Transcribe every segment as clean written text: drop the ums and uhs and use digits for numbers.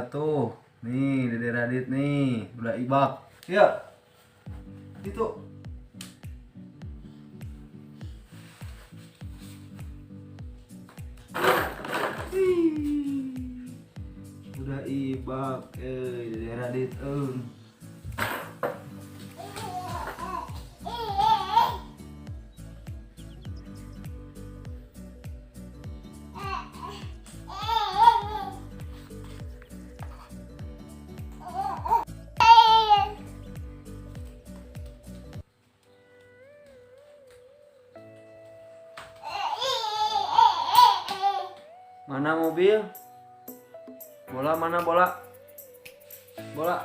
tuh. Nih, Dede Radit nih, udah ibak. Ya. Itu. Udah ibak, Dede Radit, Mana mobil? Bola mana bola? Bola.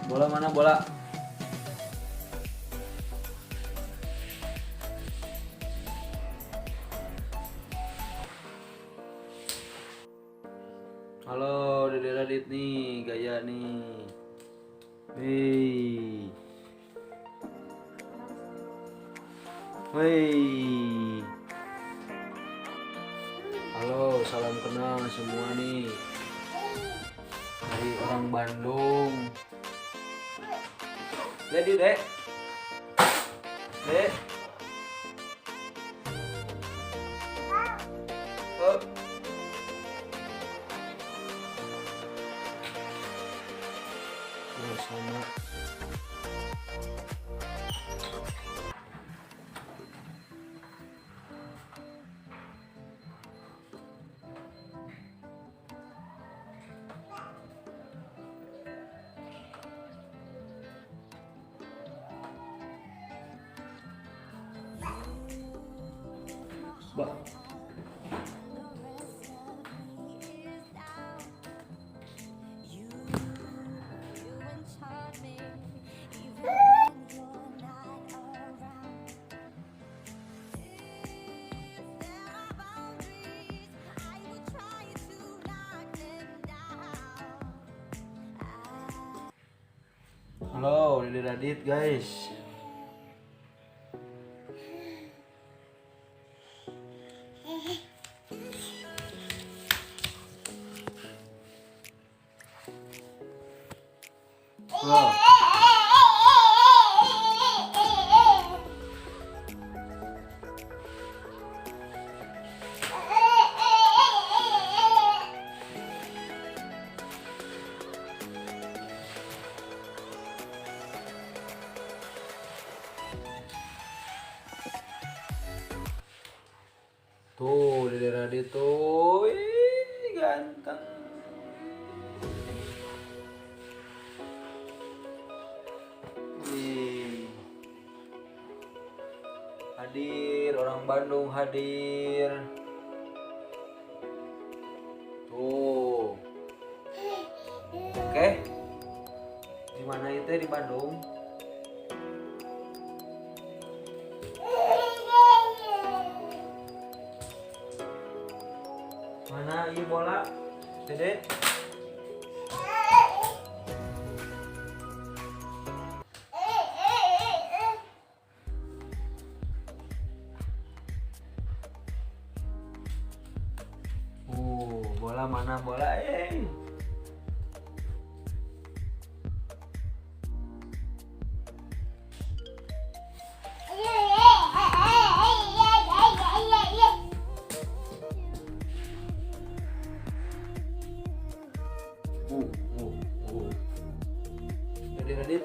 Bola mana bola? Halo Dede Radit nih, gaya nih. Hei. Hei. Halo, salam kenal semua nih. Dari orang Bandung. Dek, Dek. Dek. Oh. Sama. Bah. Halo, Dede Radit guys. Wow. Tuh, Dede Radit tuh, ih, ganteng. Ih. Hadir, orang Bandung hadir. Tuh. Oke. Di mana itu di Bandung? Mana ini bola, Dede? Bola mana bola? Dede Radit.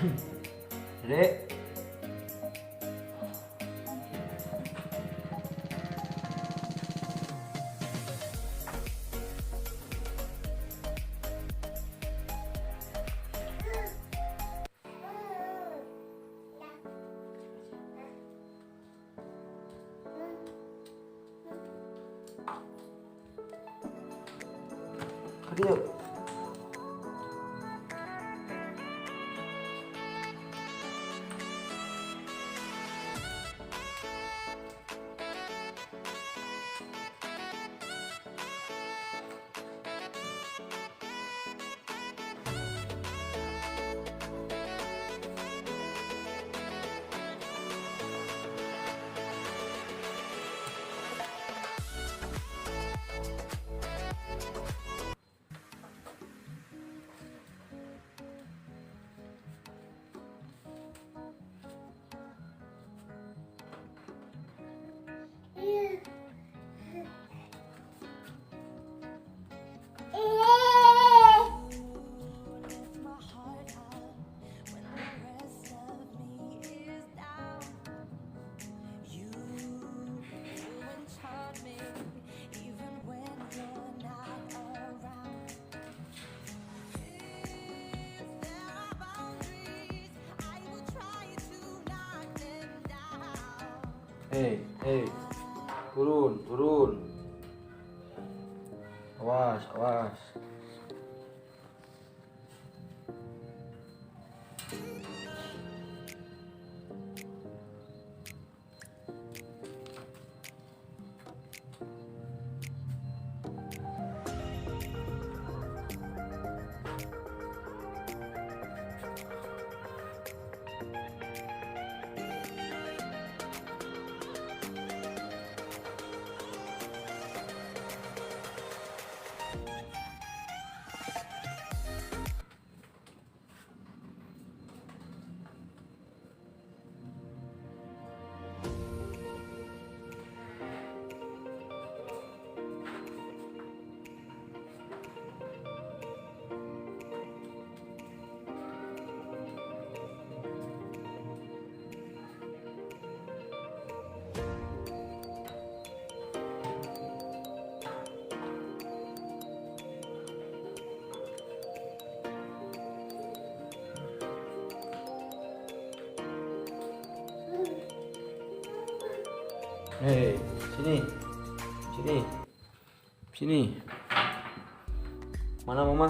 Dek. Pergi yuk. Hei, turun. Awas. Hei, sini. Mana mama?